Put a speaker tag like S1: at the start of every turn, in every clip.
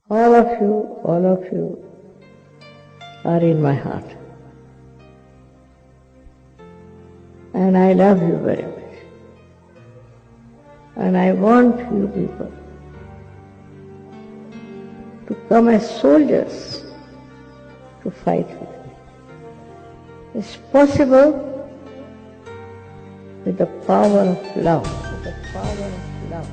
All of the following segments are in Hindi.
S1: all of you are in my heart. And I love you very much. And I want you people to come as soldiers to fight with me. It's possible with the power of love, with the power of love.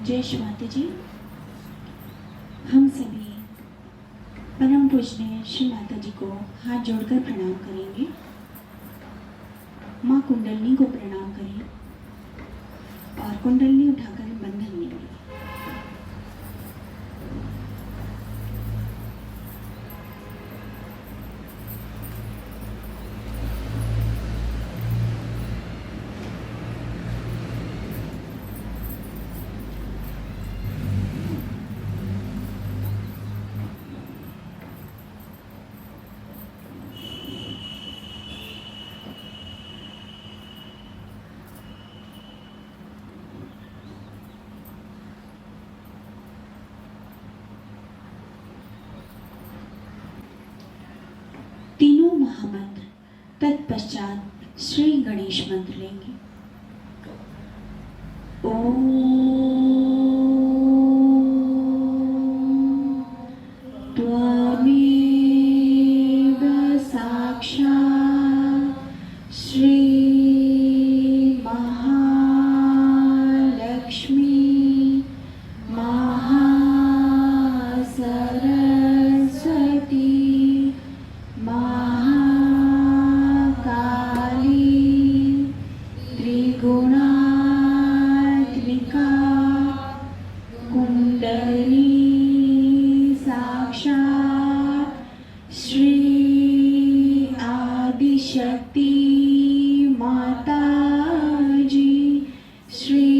S2: जय श्री माता जी। हम सभी परम पूजनीय श्री माता जी को हाथ जोड़कर प्रणाम करेंगे। कुंडलनी को प्रणाम करिए और कुंडलनी उठाकर बंधन लेंगे। तीनों महामंत्र तत्पश्चात श्री गणेश मंत्र लेंगे। ओम त्वमेव साक्षात् श्री महालक्ष्मी महासरस्वती महाकाली त्रिगुणात्मिका कुंडली साक्षात् श्री आदिशक्ति माताजी श्री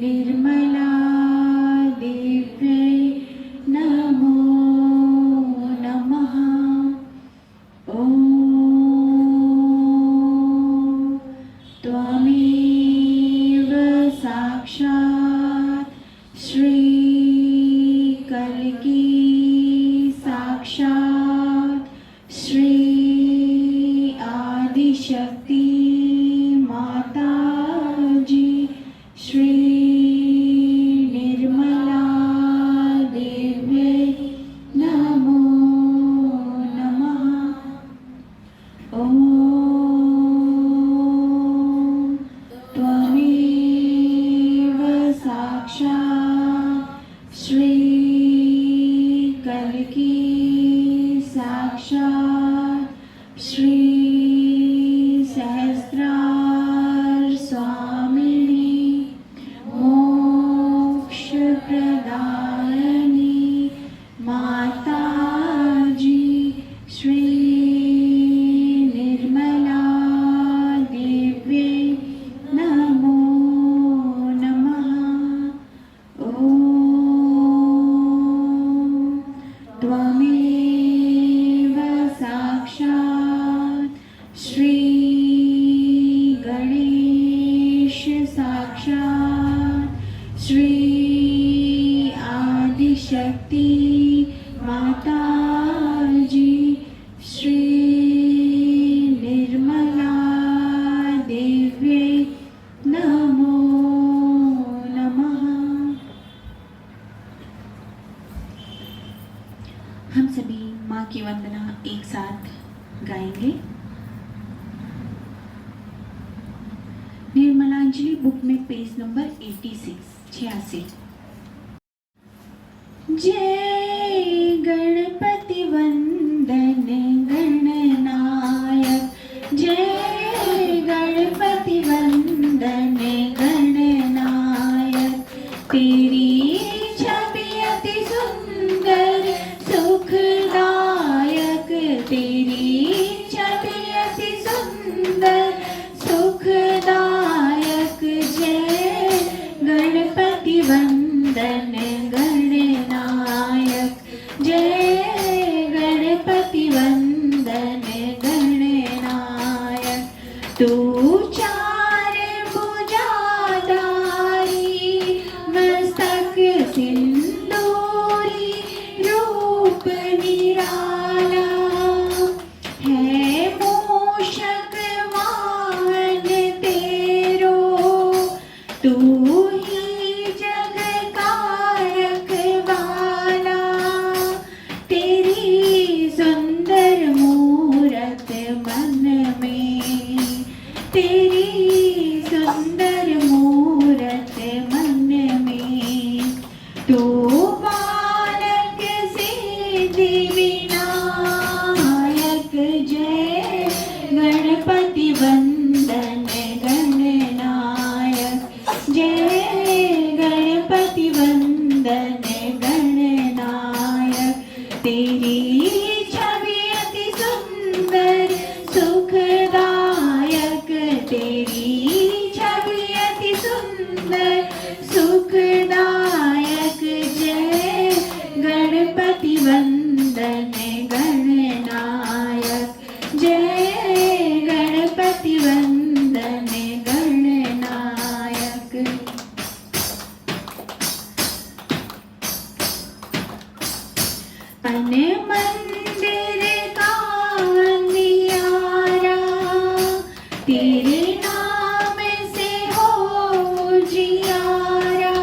S2: निर्मला देव्यै नमो नमः। ओम त्वमेव साक्षात् श्री कल्की साक्षात् श्री आदिशक्ति माताजी श्री निर्मला देव्यै नमो नमः। ओम त्वमेव साक्षात् श्री कल्की साक्षात् श्री सहस्रार स्वामिनी मोक्ष प्रदायिनी माताजी श्री निर्मला देव्यै नमो नमः। ओम त्वमेव साक्षात् श्री गणेश साक्षात् श्री आदिशक्ति माताजी श्री निर्मला देव्यै नमो नमः। हम सभी माँ की वंदना एक साथ गाएंगे। निर्मलांजलि बुक में पेज नंबर 86। जय गणपति वंदन गणनायक जय गणपति वंदन गणनायक तेरी छवि अति सुंदर सुखदायक तेरी छवि अति सुंदर सुखदायक जय गणपति वंदन गणनायक जय गणपति वंदन गणनायक तू चार भुजाधारी मस्तक सिंदूरी रूप निराला है मूषक वाहन तेरो तू ही जग का रखवाला तेरी सुंदर मूरत मन में तेरी सुंदर मूरत मन में तू बालक सिद्धि विनायक जय गणपति वंदन गणनायक, जय गणपति वंदन गणनायक। तेरी छवि अति सुंदर सुखदायक, तेरी छवि अति सुंदर सुखदायक, जय गणपति वंदन गणनायक, जय गणपति वंदन गणनायक। मन मंदिर का अंधियारा, तेरे नाम से हो जियारा,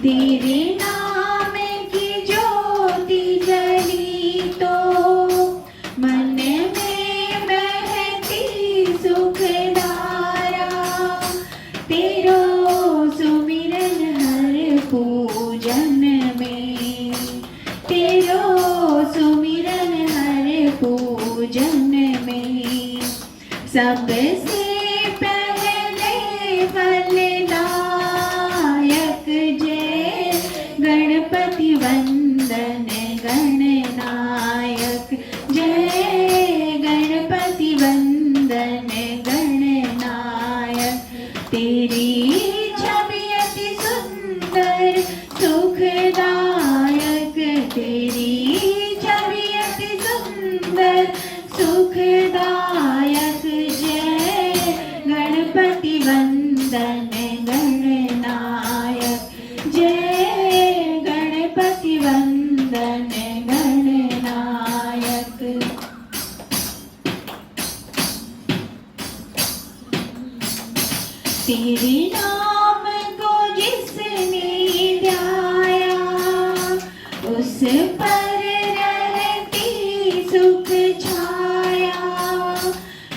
S2: तेरे नाम की ज्योति जली तो मन में बहती सुखधारा। तेरो सुमिरन हर पूजन में, तेरो सुमिरन हर पूजन में, सबसे पहले फलदायक, जय गणपति वंदन गणनायक, जय गणपति वंदन गणनायक। तेरी छवि अति सुंदर सुखदायक, तेरी छवि अति सुंदर सुखदायक, जय गणपति वंदन गणनायक, जय गणपति वंदन गणनायक। तेरे नाम को जिसने ध्याया, उस पर रहती सुख छाया।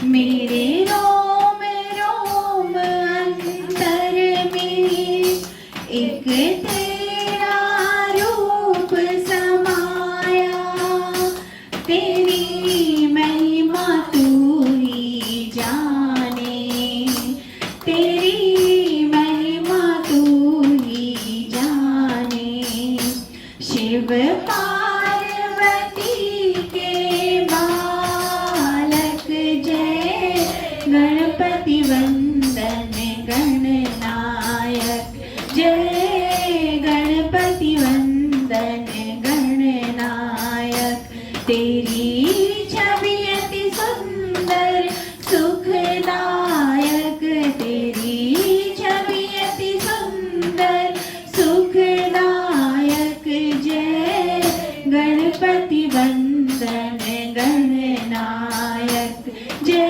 S2: मेरे रोम रोम अंतर में एक तेरा रूप समाया। तेरी महिमा तू ही जाने, तेरी महिमा तू ही जाने। शिव पार्वती के बालक, जय गणपति वंदन गणनायक, जय गणपति वंदन गणनायक। तेरी छवि अति सुंदर सुखदायक, तेरी छवि अति सुंदर सुखदायक, जय गणपति वंदन गणनायक, जय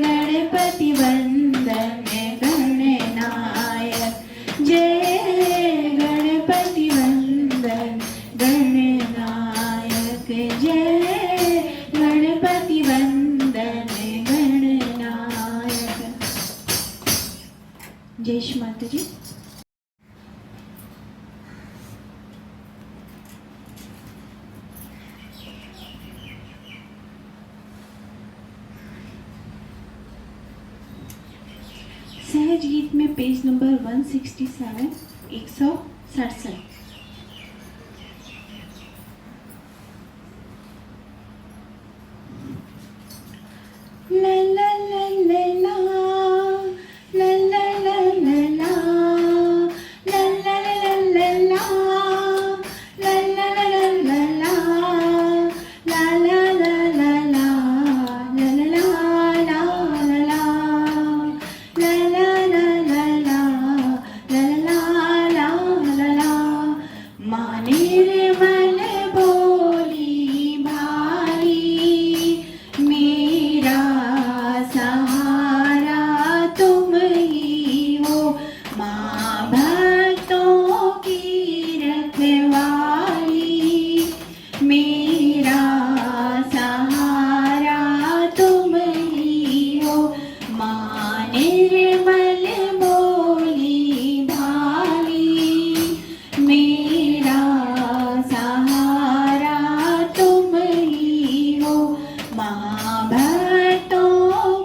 S2: गणपति वंदन गणनायक, जय गणपति वंदन गणनायक, जय गणपति वंदन गणनायक। जय श्री माता जी। सहज गीत में पेज नंबर 167, 167। ला ला ला ला ला, ला ला ला ला ला, ला ला ला ला ला, ला ला ला ला ला, ला ला ला ला ला, ला ला ला ला ला, ला ला ला ला ला, ला ला ला ला ला। माने रे मन बोली भाई, मेरा सहारा तुम ही हो। माँ भक्तों की रखवाली, मेरा सहारा तुम ही हो। माँ निर्मल बोली भाली, मेरा सहारा तुम ही हो। माँ भक्तों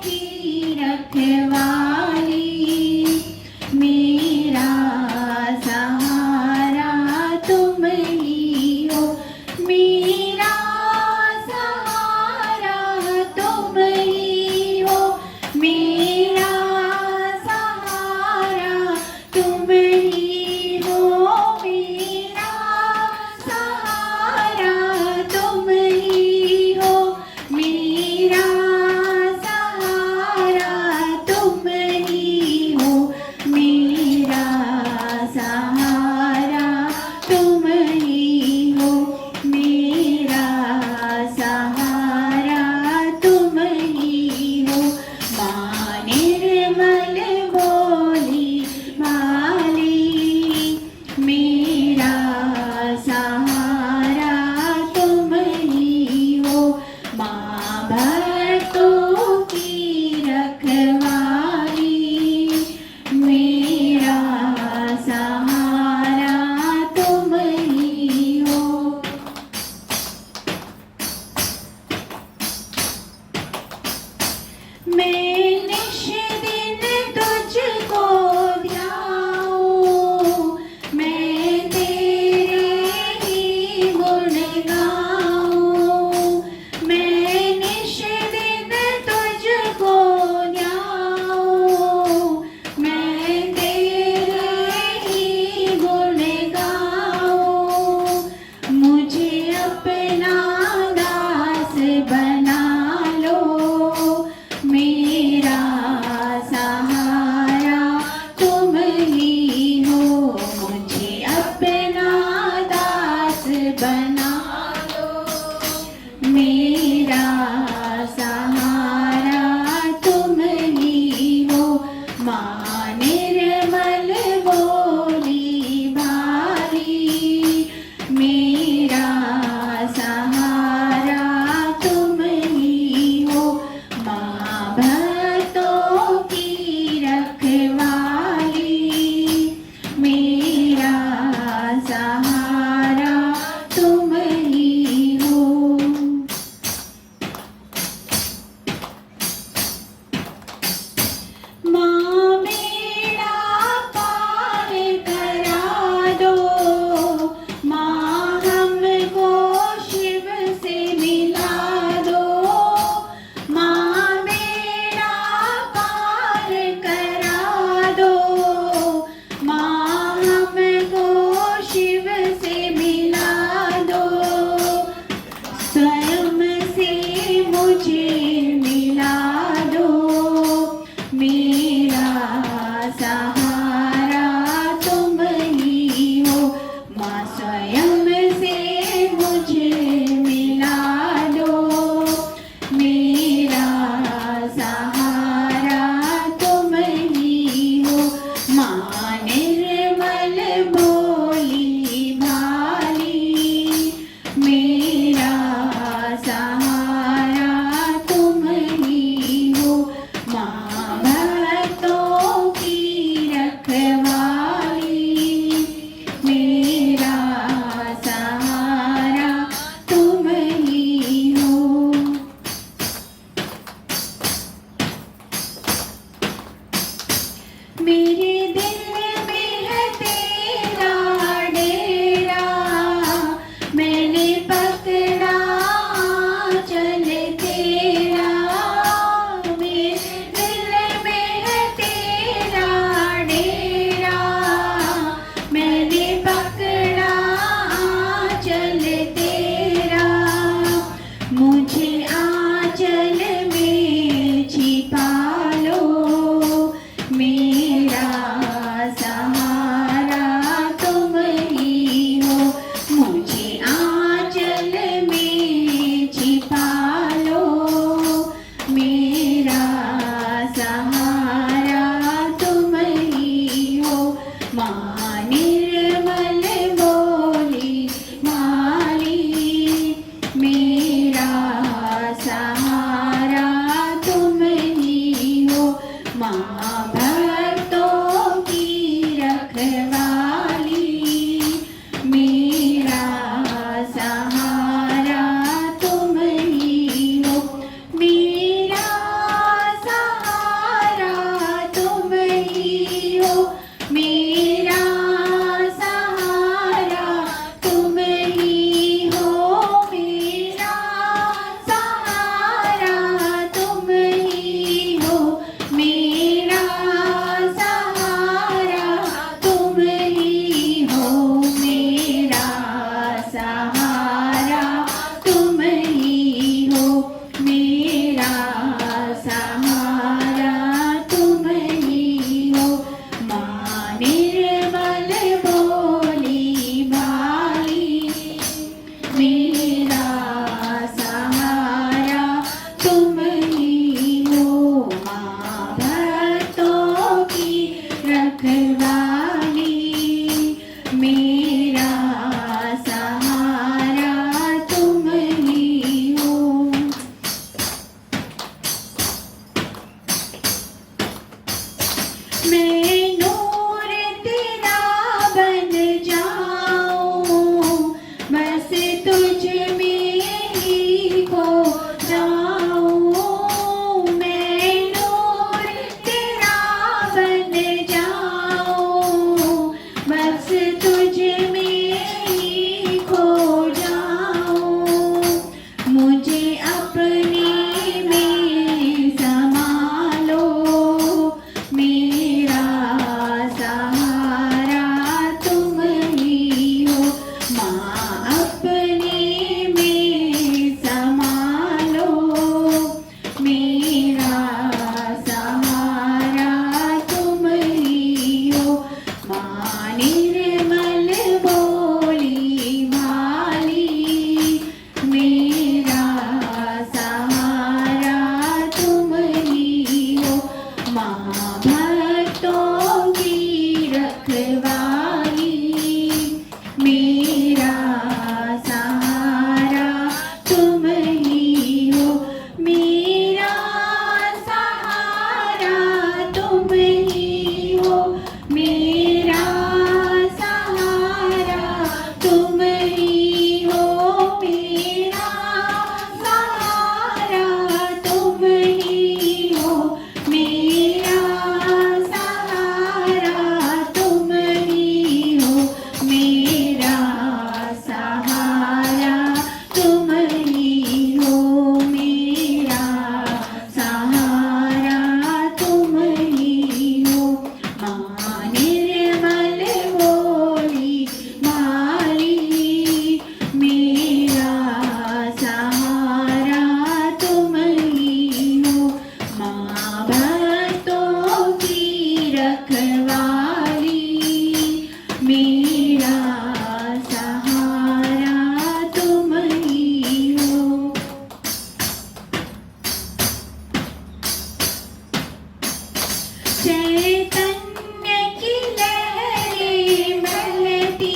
S2: चैतन्य की लहरें बहती,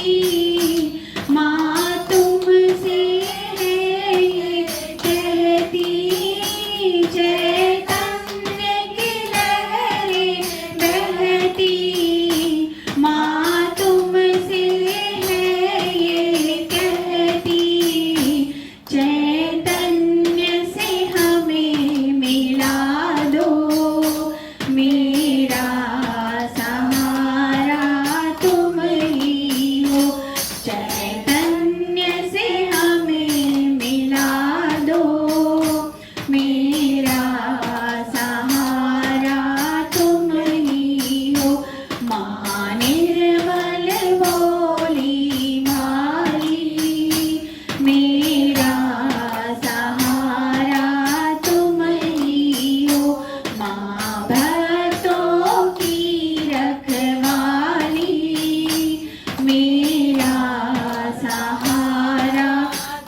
S2: माँ तुमसे है ये कहती। चैतन्य की लहरें बहती, माँ तुमसे है ये कहती। चैतन्य से हमें मिला दो, मेरा सहारा तुम ही हो। चैतन्य से हमें मिला दो, मेरा सहारा तुम ही हो। माँ निर्मल बोली माली, मेरा सहारा तुम ही हो। माँ भक्तों की रखवाली, मेरा सहारा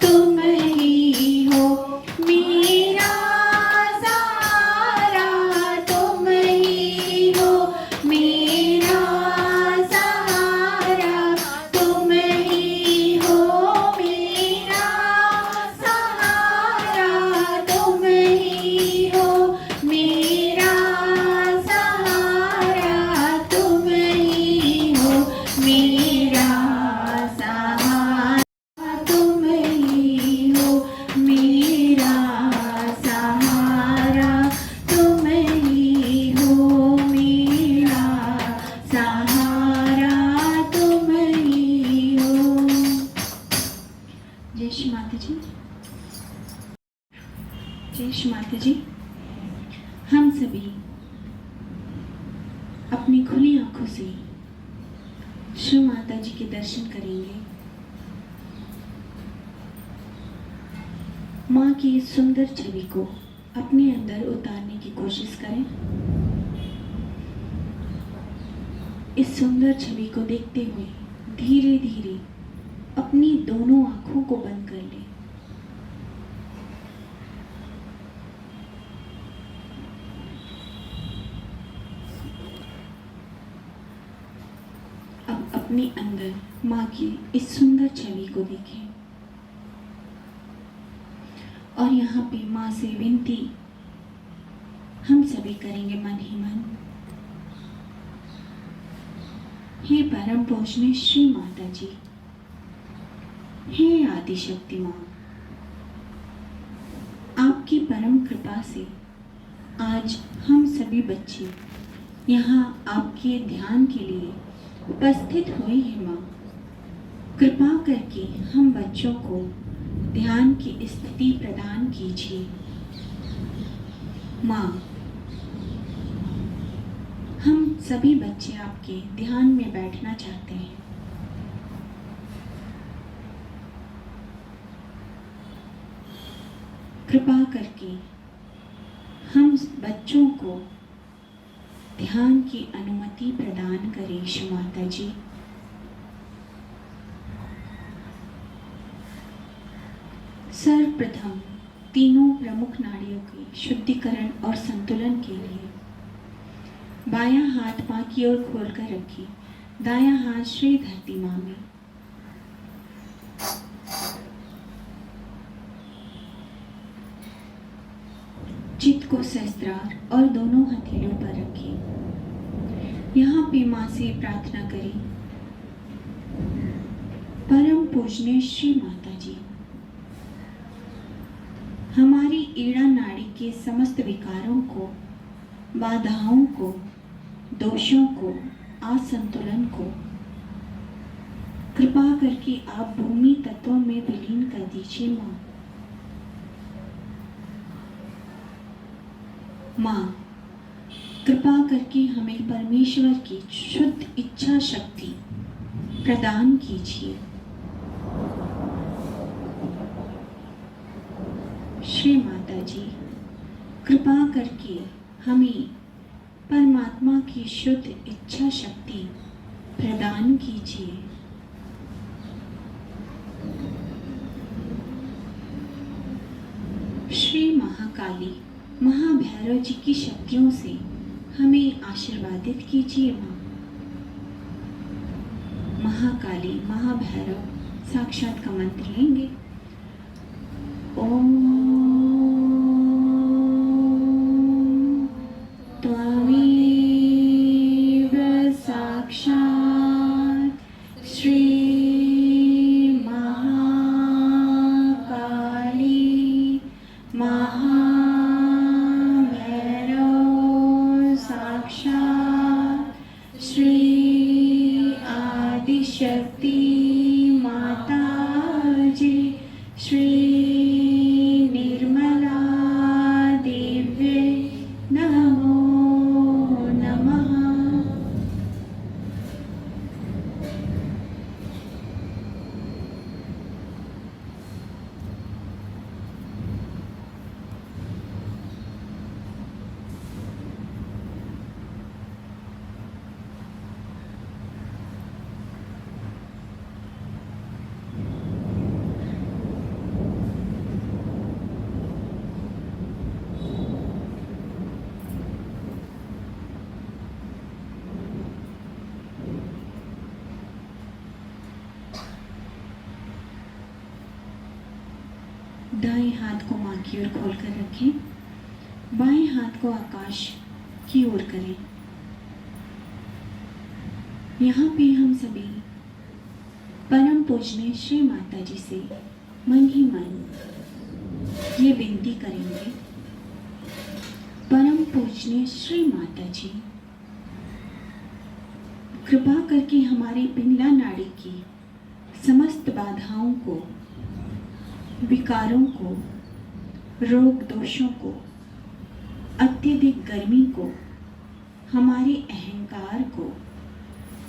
S2: तुम ही हो। मेरा सहारा तुम ही हो, मेरा सहारा तुम ही हो। मेरा सहारा तुम ही हो, मेरा सहारा तुम ही हो। मेरा सहारा तुम ही हो, मेरा सहारा तुम ही हो। मेरा सहारा तुम ही हो। जय श्री माता जी। जय श्री माता जी। हम सभी अपनी खुली आंखों से श्री माता जी के दर्शन करेंगे। माँ की इस सुंदर छवि को अपने अंदर उतारने की कोशिश करें। इस सुंदर छवि को देखते हुए धीरे धीरे अपनी दोनों आंखों को बंद कर लें। अब अपने अंदर माँ की इस सुंदर छवि को देखें और यहाँ पे माँ से विनती हम सभी करेंगे मन ही मन। हे परम पूजनीय श्री माता जी, हे आदिशक्ति माँ, आपकी परम कृपा से आज हम सभी बच्चे यहाँ आपके ध्यान के लिए उपस्थित हुए हैं। माँ, कृपा करके हम बच्चों को ध्यान की स्थिति प्रदान कीजिए। माँ, हम सभी बच्चे आपके ध्यान में बैठना चाहते हैं। कृपा करके हम बच्चों को ध्यान की अनुमति प्रदान करें श्री माता जी। सर्वप्रथम तीनों प्रमुख नाड़ियों के शुद्धिकरण और संतुलन के लिए बायां हाथ माँ की ओर खोलकर रखिए, दायां हाथ श्री धरती माँ में। चित्त को सहस्त्रार और दोनों हथेलियों पर रखिए। यहाँ पे माँ से प्रार्थना करें, परम पूजनीय श्री माता जी, हमारी ईड़ा नाड़ी के समस्त विकारों को, बाधाओं को, दोषों को, असंतुलन को कृपा करके आप भूमि तत्वों में विलीन कर दीजिए। माँ, माँ, कृपा करके हमें परमेश्वर की शुद्ध इच्छा शक्ति प्रदान कीजिए। श्री माता जी, कृपा करके हमें परमात्मा की शुद्ध इच्छा शक्ति प्रदान कीजिए। श्री महाकाली महाभैरव जी की शक्तियों से हमें आशीर्वादित कीजिए माँ। महाकाली, महाभैरव साक्षात का मंत्र लेंगे। ओम त्वमेव साक्षात् श्री महाकाली महाभैरव साक्षात् श्री आदिशक्ति माताजी श्री निर्मला देव्ये नमो नमः। दाएं हाथ को मां की ओर खोलकर रखें, बाएं हाथ को आकाश की ओर करें। यहाँ पे हम सभी परम पूजनीय श्री माता जी से मन ही मन ये विनती करेंगे। परम पूजनीय श्री माता जी, कृपा करके हमारी पिंगला नाड़ी की समस्त बाधाओं को, विकारों को, रोग दोषों को, अत्यधिक गर्मी को, हमारे अहंकार को,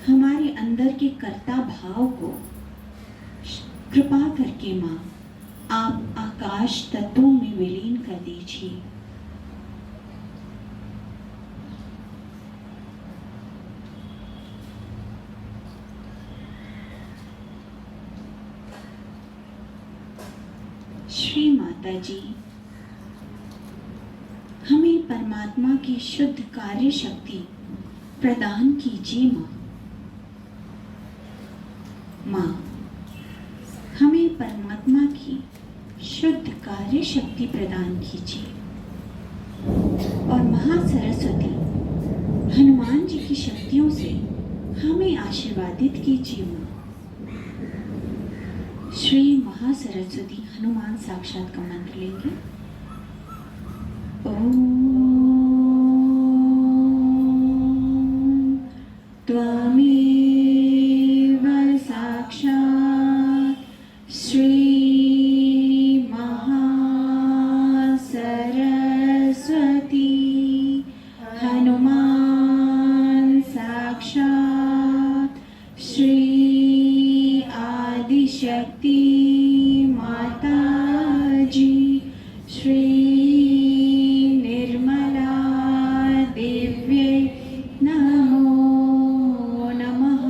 S2: हमारे अंदर के कर्ता भाव को कृपा करके माँ आप आकाश तत्वों में विलीन कर दीजिए। श्री माता जी, हमें परमात्मा की शुद्ध कार्य शक्ति प्रदान कीजिए माँ। माँ, हमें परमात्मा की शुद्ध कार्य शक्ति प्रदान कीजिए और महासरस्वती हनुमान जी की शक्तियों से हमें आशीर्वादित कीजिए माँ। श्री महासरस्वती हनुमान साक्षात का मंत्र लेंगे। ओम त्वमेव साक्षात् श्री महासरस्वती हनुमान साक्षात् श्री आदिशक्ति माताजी श्री निर्मला देव्ये नमो नमः।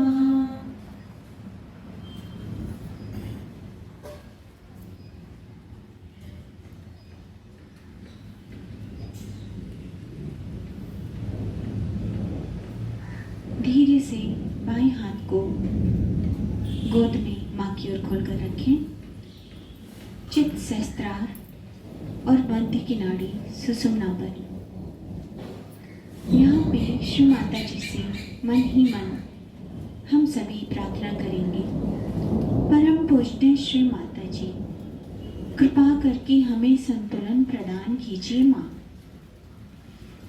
S2: धीरे से बाएं हाथ को गोद में मां की ओर खोलकर रखें। चित्त सहस्त्रार और बंदी की नाड़ी सुषुम्ना पर। यहाँ पे श्री माता जी से मन ही मन हम सभी प्रार्थना करेंगे। परम पूजनीय श्री माता जी, कृपा करके हमें संतुलन प्रदान कीजिए माँ।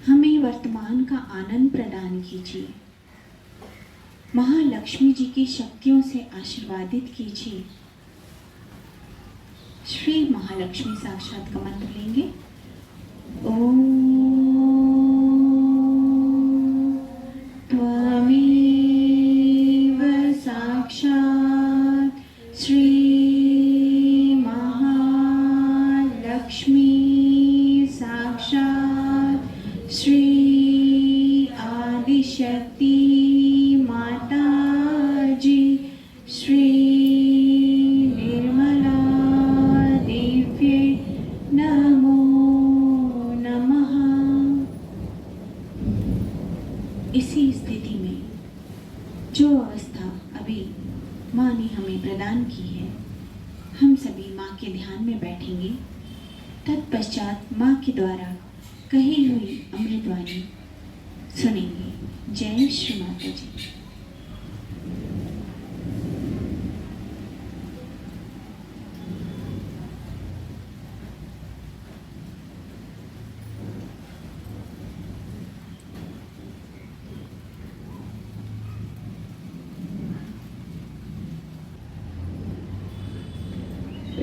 S2: हमें वर्तमान का आनंद प्रदान कीजिए। महालक्ष्मी जी की शक्तियों से आशीर्वादित कीजिए। श्री महालक्ष्मी साक्षात का मंत्र लेंगे। ओम त्वमेव साक्षात् श्री महालक्ष्मी साक्षात् श्री आदिशक्ति माताजी श्री निर्मला देव्ये नमो नमः। की है। हम सभी माँ के ध्यान में बैठेंगे। तत्पश्चात माँ के द्वारा कही हुई अमृतवाणी सुनेंगे। जय श्री माता जी।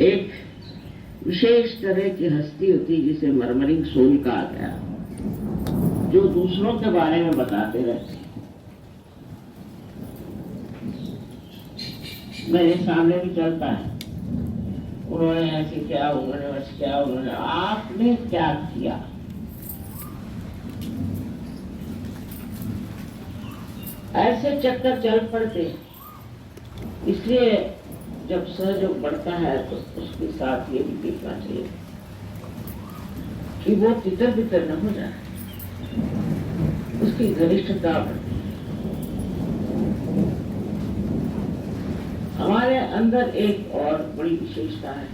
S1: एक विशेष तरह की हस्ती होती जिसे मरमरिंग सोल कहा गया, जो दूसरों के बारे में बताते रहते। मेरे सामने भी चलता है, उन्होंने ऐसे किया, उन्होंने वैसे किया, उन्होंने, आपने क्या किया? ऐसे चक्कर चल पड़ते। इसलिए जब सहयोग बढ़ता है तो उसके साथ ये भी देखना चाहिए कि वो तितर बितर न हो जाए, उसकी घनिष्ठता बढ़ती है। हमारे अंदर एक और बड़ी विशेषता है,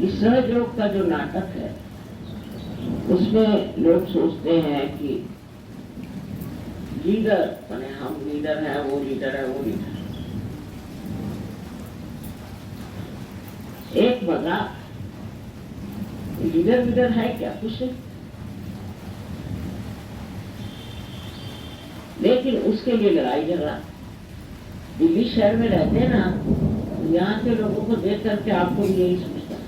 S1: इस सहयोग का जो नाटक है उसमें लोग सोचते हैं कि लीडर माने हम लीडर हैं, वो लीडर है, वो लीडर। एक मजाक, लीडर लीडर है क्या? कुछ नहीं। लेकिन उसके लिए लड़ाई झगड़ा। दिल्ली शहर में रहते हैं ना, यहाँ के लोगों को देख करके आपको भी यही समझता है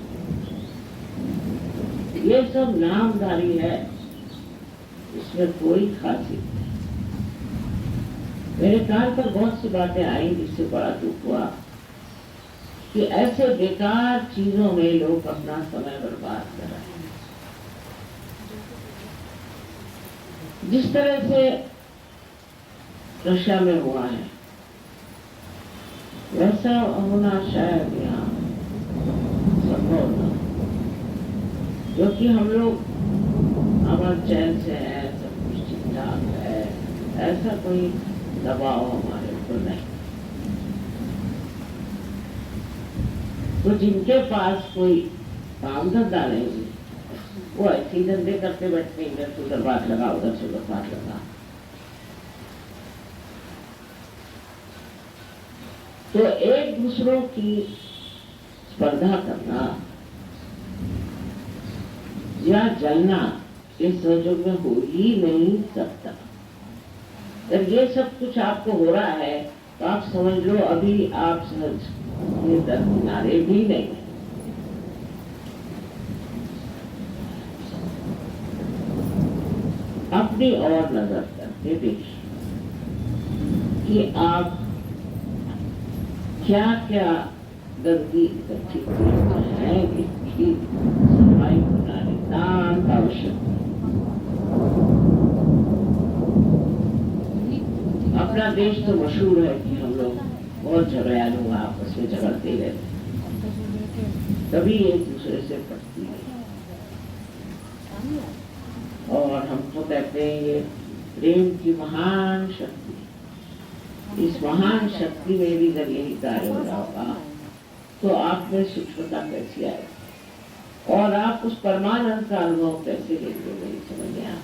S1: ये सब नामधारी है, इसमें कोई खासियत नहीं। मेरे कान पर बहुत सी बातें आई जिससे बड़ा दुख हुआ कि ऐसे बेकार चीजों में लोग अपना समय बर्बाद कर रहे हैं। जिस तरह से रशिया में हुआ है वैसा होना शायद यहाँ संभव न, क्योंकि हम लोग अमन चैन से हैं, सब कुछ ठीक ठाक है, ऐसा कोई दबाव हमारे ऊपर नहीं। तो जिनके पास कोई काम धंधा नहीं, वो ऐसे ही धंधे करते बैठते, इधर से उधर बात लगा, उधर से उधर बात लगा। तो एक दूसरों की स्पर्धा करना या जलना इस सहयोग में हो ही नहीं सकता। जब ये सब कुछ आपको हो रहा है तो आप समझ लो अभी आप सहज ये दरकिनारे भी नहीं। अपनी ओर नजर करके देखिए कि आप क्या क्या गंदगी इकट्ठी है, इसकी सफाई होना नितांत आवश्यक। अपना देश तो मशहूर है कि हम लोग बहुत झगड़ालू आपस में झगड़ते रहते, तभी एक दूसरे से पटती है। और हम तो कहते हैं ये प्रेम की महान शक्ति। इस महान शक्ति में भी जब यही कार्य हो रहा होगा तो आप में सूक्ष्मता कैसी आएगी और आप उस परमानंद का अनुभव कैसे लेंगे, मेरी समझ में आ।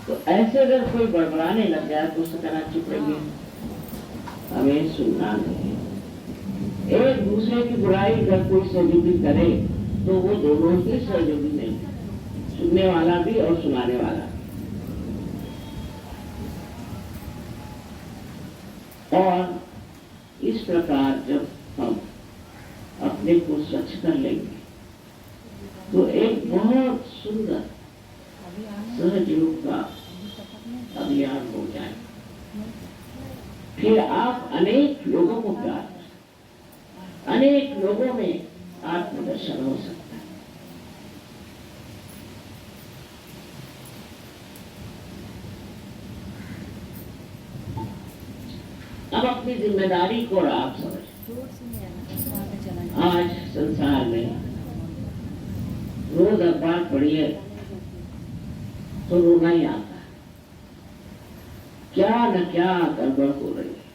S1: तो ऐसे अगर कोई बड़बड़ाने लग जाए तो उससे कहना चुप रहिए, हमें सुनना नहीं। एक दूसरे की बुराई अगर कोई सहयोगी करे तो वो दोनों ही सहयोगी नहीं, सुनने वाला भी और सुनाने वाला। और इस प्रकार जब हम अपने को स्वच्छ कर लेंगे तो एक बहुत सुंदर सहयोग का अभियान हो जाए। फिर आप अनेक लोगों को प्यार, अनेक लोगों में आत्मदर्शन हो सकता है। अब अपनी जिम्मेदारी को आप समझ। आज संसार में रोज अखबार पढ़िए तो रोना ही आता है, क्या न क्या गड़बड़ हो रही है।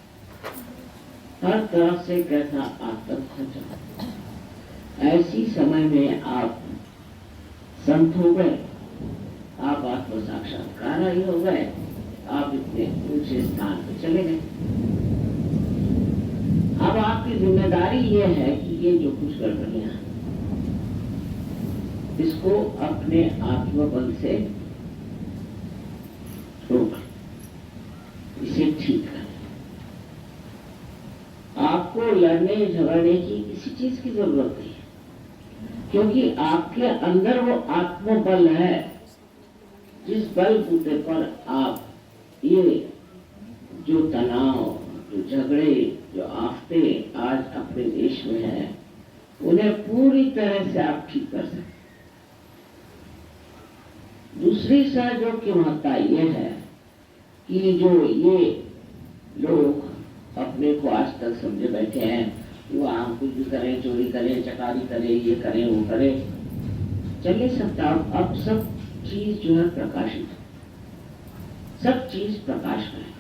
S1: हर तरफ से कैसा आतंक था। ऐसी समय में आप संत हो गए, आप आत्म साक्षात्कार ही हो गए, आप इतने ऊंचे स्थान पर चले गए। अब आपकी जिम्मेदारी ये है कि ये जो कुछ गड़बड़ियां हैं इसको अपने आत्मबल से रोक, इसे ठीक करें। आपको लड़ने झगड़ने की किसी चीज की जरूरत नहीं है, क्योंकि आपके अंदर वो आत्मबल है जिस बल बूते पर आप ये जो तनाव, जो झगड़े, जो आफते आज अपने देश में है उन्हें पूरी तरह से आप ठीक कर सकते। दूसरी सहयोग की महत्ता यह है कि जो ये लोग अपने को आज तक समझे बैठे हैं वो आम कुछ भी करें, चोरी करें, चकारी करें, ये करें, वो करें, चल नहीं सकता। अब सब चीज जो है प्रकाशित है, सब चीज प्रकाश में है।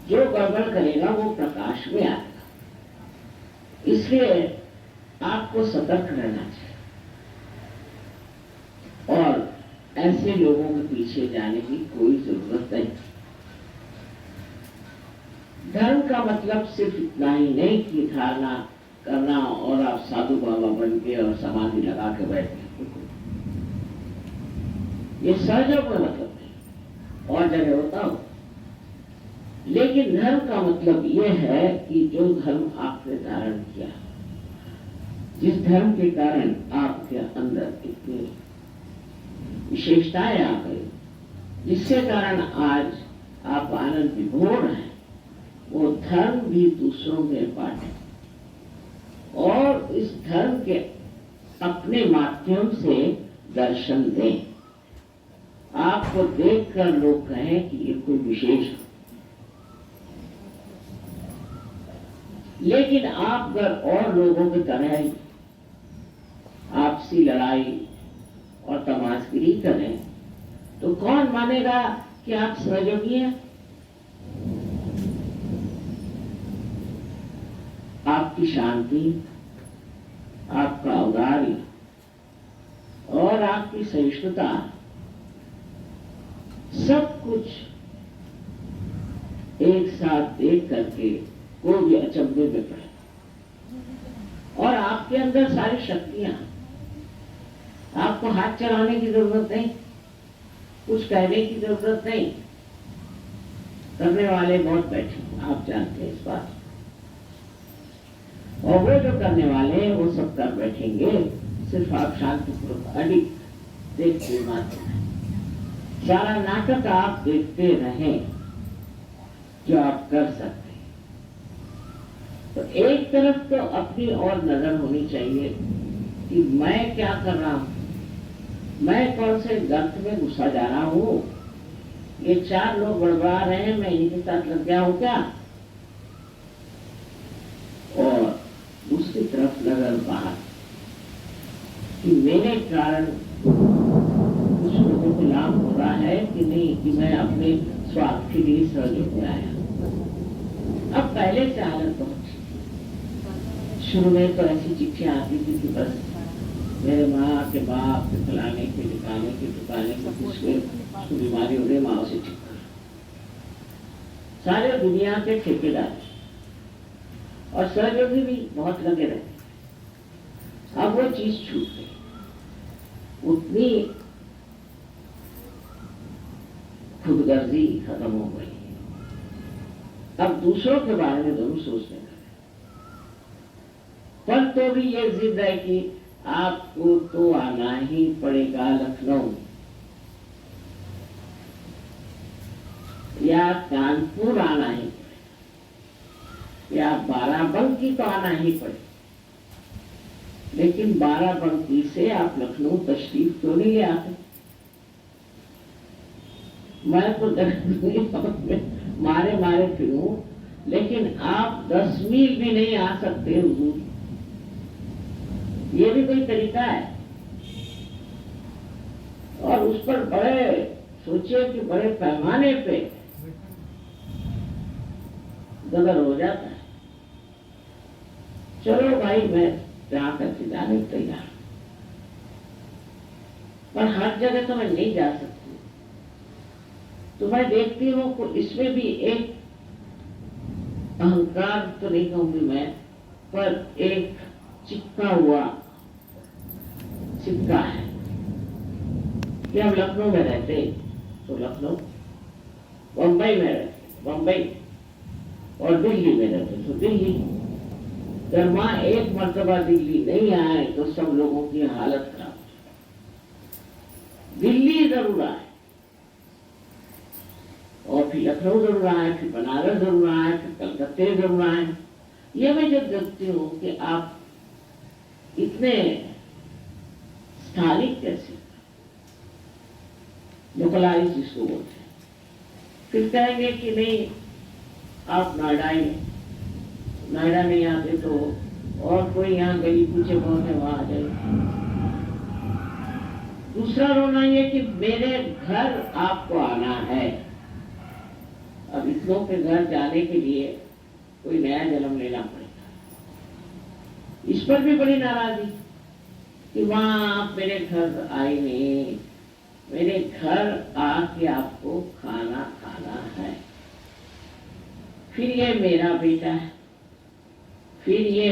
S1: जो गड़बड़ करेगा वो प्रकाश में आएगा। इसलिए आपको सतर्क रहना चाहिए और ऐसे लोगों के पीछे जाने की कोई जरूरत नहीं। धर्म का मतलब सिर्फ इतना ही नहीं कि धारणा करना और आप साधु बाबा बन के और समाधि लगा के बैठ गए, ये सहयोग में मतलब नहीं, और जगह बताओ। लेकिन धर्म का मतलब यह है कि जो धर्म आपने धारण किया, जिस धर्म के कारण आपके अंदर इतनी विशेषताएं आ गई, जिसके कारण आज आप आनंद विभोर हैं, वो धर्म भी दूसरों में बांटे और इस धर्म के अपने माध्यम से दर्शन दें। आपको देखकर लोग कहें कि ये कोई विशेष है। लेकिन आप अगर और लोगों की तरह आपसी लड़ाई और तमाशगिरी करें तो कौन मानेगा कि आप सहयोगी हैं? आपकी शांति, आपका औदार्य और आपकी सहिष्णुता सब कुछ एक साथ देख करके कोई भी अचंभे में पड़े और आपके अंदर सारी शक्तियां, आपको हाथ चलाने की जरूरत नहीं, कुछ कहने की जरूरत नहीं। करने वाले बहुत बैठे, आप जानते हैं इस बात। और वो जो करने वाले हैं वो सब कर बैठेंगे, सिर्फ आप शांतिपूर्वक अडिग देखते मात्र हैं। सारा नाटक आप देखते रहें जो आप कर सकते हैं। तो एक तरफ तो अपनी और नजर होनी चाहिए कि मैं क्या कर रहा हूं, मैं कौन से गर्त में घुसा जा रहा हूं, ये चार लोग गड़बड़ा रहे हैं, मैं इनके साथ लग गया हूं क्या? और दूसरी तरफ नजर बाहर कि मेरे कारण कुछ लोगों को लाभ हो रहा है कि नहीं, कि मैं अपने स्वार्थ के लिए सहयोग में आया। अब पहले से हालत बहुत थी। शुरू में तो ऐसी चिट्ठियां आती थी कि बस मेरे माँ के बाप के फलाने के ठिकाने के उसको बीमारी हो गई, माँ से ठीक कर। सारे दुनिया के ठेकेदार और सहयोगी भी बहुत लगे रहे। अब वो चीज छूट गई, उतनी खुदगर्जी खत्म हो गई। अब दूसरों के बारे में जरूर सोचने लगे, पर तो भी ये जिद है कि आपको तो आना ही पड़ेगा लखनऊ या कानपुर, आना ही पड़ेगा, या बाराबंकी तो आना ही पड़ेगा। लेकिन बाराबंकी से आप लखनऊ तशरीफ क्यों नहीं ले आते? मैं तो मारे मारे फिरूं, लेकिन आप 10 मील भी नहीं आ सकते हुजूर। ये भी कोई तरीका है? और उस पर बड़े सोचिए कि बड़े पैमाने पे गदर हो जाता है। चलो भाई, मैं जहां तक जाने को तैयार, पर हर जगह तो मैं नहीं जा सकती। तो मैं देखती हूँ कि इसमें भी एक अहंकार तो नहीं कहूंगी मैं, पर एक चिपका हुआ सिक्का है कि हम लखनऊ में रहते तो लखनऊ, बम्बई में रहते बम्बई, और दिल्ली में रहते तो दिल्ली। अगर वहां एक मर्तबा दिल्ली नहीं आए तो सब लोगों की हालत खराब। दिल्ली जरूर आए, और फिर लखनऊ जरूर आए, फिर बनारस जरूर आए, फिर कलकत्ते जरूर आए। ये मैं जब देखती हूँ कि आप इतने स्थानिक कैसे, लोकलाइज जिसको बोलते हैं, फिर कहेंगे कि नहीं आप नोएडा ही, नोएडा नहीं आते तो और कोई यहाँ गली पूछे बहुत है वहां आ जाए। दूसरा रोना ये कि मेरे घर आपको आना है। अब इतनों के घर जाने के लिए कोई नया जन्म लेना पड़ेगा। इस पर भी बड़ी नाराजगी कि वहां आप मेरे घर आए नहीं, मेरे घर आके आपको खाना खाना है। फिर ये मेरा बेटा है, फिर ये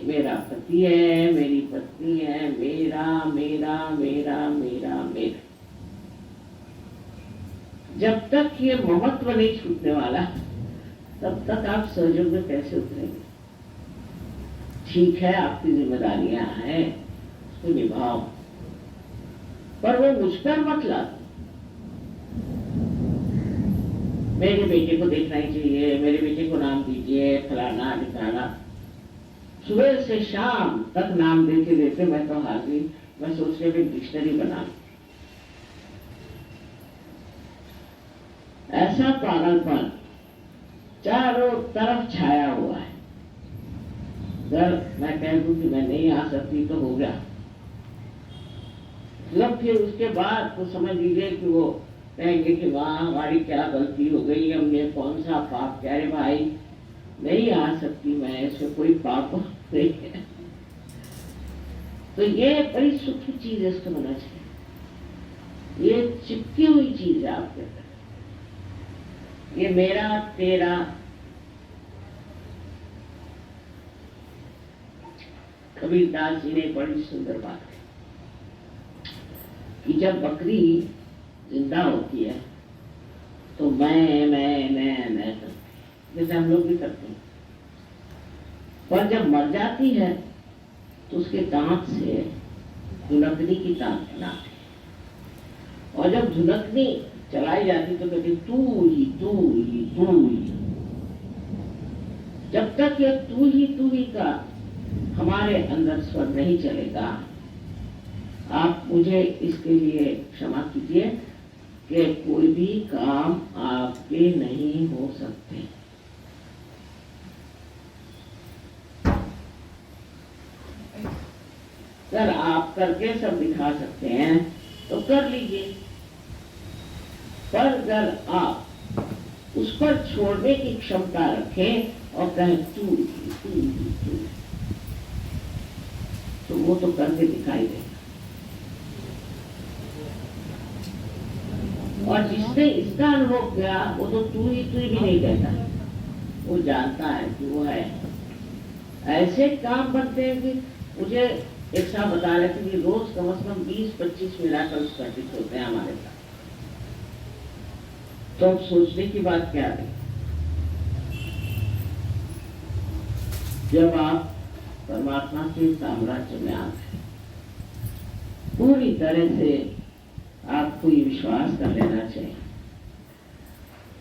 S1: मेरा पति है, मेरी पत्नी है, मेरा मेरा मेरा मेरा मेरा। जब तक ये महत्व नहीं छूटने वाला, तब तक आप सहयोग में कैसे उतरेंगे? ठीक है, आपकी जिम्मेदारियां हैं, उसको निभाओ, पर वो मुझ पर मत ला। मेरे बेटे को देखना ही चाहिए, मेरे बेटे को नाम दीजिए, फलाना ठिकाना। सुबह से शाम तक नाम देते देते मैं तो हार गई। मैं सोच रही हूँ डिक्शनरी बना, ऐसा पागलपन चारों तरफ छाया हुआ है। अगर मैं कह दूं कि मैं नहीं आ सकती तो हो गया, मतलब फिर उसके बाद तो समझ लीजिए कि वो कहेंगे कि वाह हमारी क्या गलती हो गई, हमने कौन सा पाप किया। अरे भाई नहीं आ सकती मैं, इसमें कोई पाप नहीं है। तो ये बड़ी सूक्ष्म चीज है, इसको समझना चाहिए। ये चिपकी हुई चीज है आपके अंदर, ये मेरा तेरा। कबीरदास जी ने बड़ी सुंदर बात है कि जब बकरी जिंदा होती है तो मैं जैसे हम लोग भी करते हैं, पर जब मर जाती है तो उसके दांत से धुनकनी की दांत बनाते हैं, और जब धुनकनी चलाई जाती तो कहती तू ही तू ही तू ही। जब तक यह तू ही का हमारे अंदर स्वर नहीं चलेगा, आप मुझे इसके लिए क्षमा कीजिए कि कोई भी काम आपके नहीं हो सकते। अगर आप करके सब दिखा सकते हैं तो कर लीजिए, पर अगर आप उस पर छोड़ने की क्षमता रखें और कहें तू तो वो तो करके दिखाई देगा। और जिसने इसका अनुभव किया वो तो तू ही भी नहीं कहता, वो जानता है कि वो है। ऐसे काम बनते हैं कि मुझे एक साहब बता रहे थे कि रोज कम से कम 20-25 मिराकल्स प्रैक्टिस होते हैं हमारे साथ। तो अब सोचने की बात क्या है, जब आप परमात्मा के साम्राज्य में आते हैं, पूरी तरह से आपको ये विश्वास कर लेना चाहिए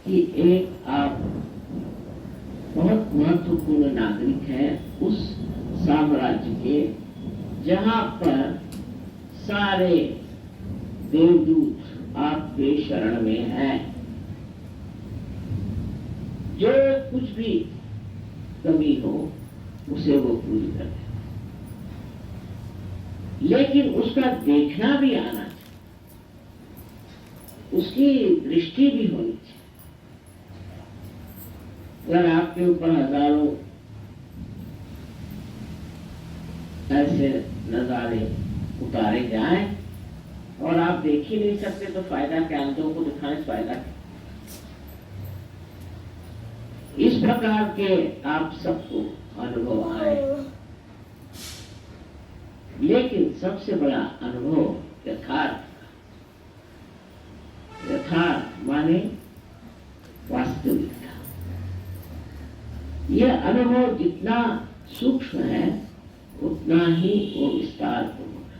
S1: कि एक आप बहुत महत्वपूर्ण नागरिक हैं उस साम्राज्य के जहां पर सारे देवदूत आपके शरण में हैं। जो कुछ भी कमी हो उसे वो पूरी कर दे, लेकिन उसका देखना भी आना चाहिए, उसकी दृष्टि भी होनी चाहिए। अगर आपके ऊपर हजारों ऐसे नजारे उतारे जाएं और आप देख ही नहीं सकते तो फायदा क्या, अंधों को दिखाने से फायदा क्या। इस प्रकार के आप सबको अनुभव आए, लेकिन सबसे बड़ा अनुभव यथार्थ माने वास्तविकता। यह अनुभव जितना सूक्ष्म है उतना ही वो विस्तार पूर्वक।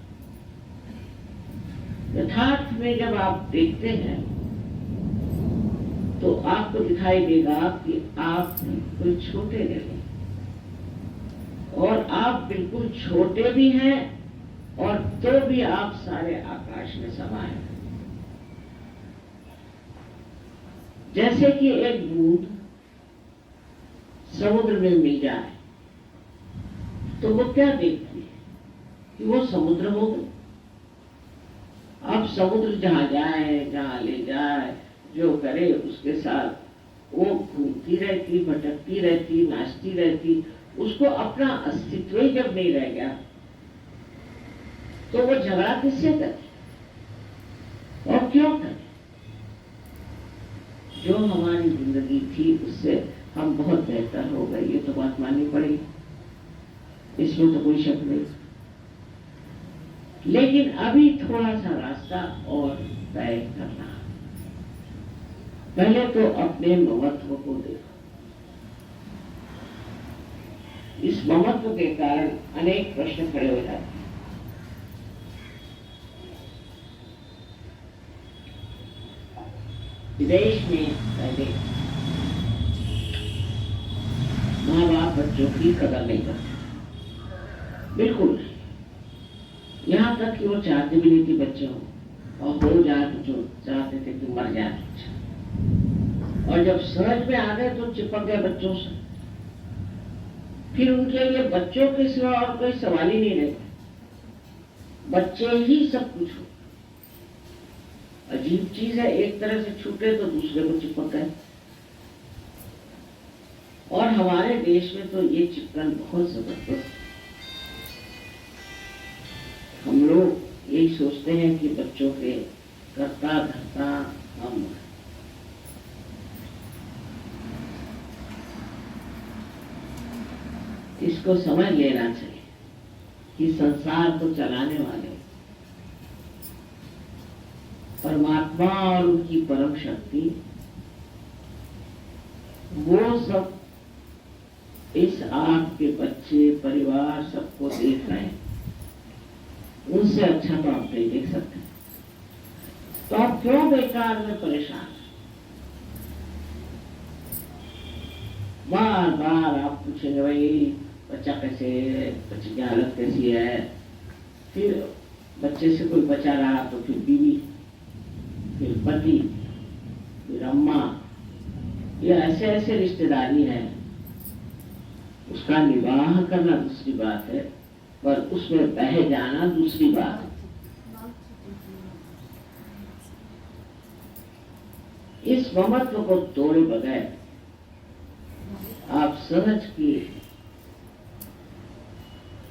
S1: यथार्थ में जब आप देखते हैं तो आपको दिखाई देगा कि आप बिल्कुल छोटे नहीं, और आप बिल्कुल छोटे भी हैं और तो भी आप सारे आकाश में समाये हैं। जैसे कि एक बूंद समुद्र में मिल जाए तो वो क्या देखती है कि वो समुद्र हो गई। अब समुद्र जहां जाए, जहां ले जाए, जो करे उसके साथ वो घूमती रहती, भटकती रहती, नाचती रहती। उसको अपना अस्तित्व ही जब नहीं रह गया तो वो झगड़ा किससे करे और क्यों करे। जो हमारी जिंदगी थी उससे हम बहुत बेहतर हो गए, ये तो बात माननी पड़ेगी, इसमें तो कोई शक नहीं। लेकिन अभी थोड़ा सा रास्ता और तय करना। पहले तो अपने ममत्व को देखो। इस ममत्व के कारण अनेक प्रश्न खड़े हो जाते हैं। विदेश में पहले माँ बाप बच्चों की कदर नहीं करते, बिल्कुल। यहाँ तक कि वो चाहते भी नहीं थी बच्चे हो, और हो जाए तो जो चाहते थे कि मर जाए बच्चा। और जब समझ में आ गए तो चिपक गए बच्चों से। फिर उनके लिए बच्चों के सिवा और कोई सवाल ही नहीं रहता, बच्चे ही सब कुछ हो। अजीब चीज है, एक तरह से छूटे तो दूसरे को चिपक गए। और हमारे देश में तो ये चिपकन बहुत जबरदस्त। हम लोग यही सोचते हैं कि बच्चों के करता धरता हम। इसको समझ लेना चाहिए कि संसार को चलाने वाले परमात्मा और उनकी परम शक्ति, वो सब इस आपके बच्चे परिवार सबको देख रहे हैं। उनसे अच्छा तो आप नहीं देख सकते, तो आप क्यों बेकार में परेशान। बार बार आप पूछेंगे भाई बच्चा कैसे, बच्चे की हालत कैसी है। फिर बच्चे से कोई बचा रहा तो फिर बीवी, फिर पति, फिर अम्मा, ये ऐसे ऐसे रिश्तेदारी है। उसका निवाह करना दूसरी बात है, पर उसमें बह जाना दूसरी बात है। इस ममत्व को तोड़े बगैर आप सहज की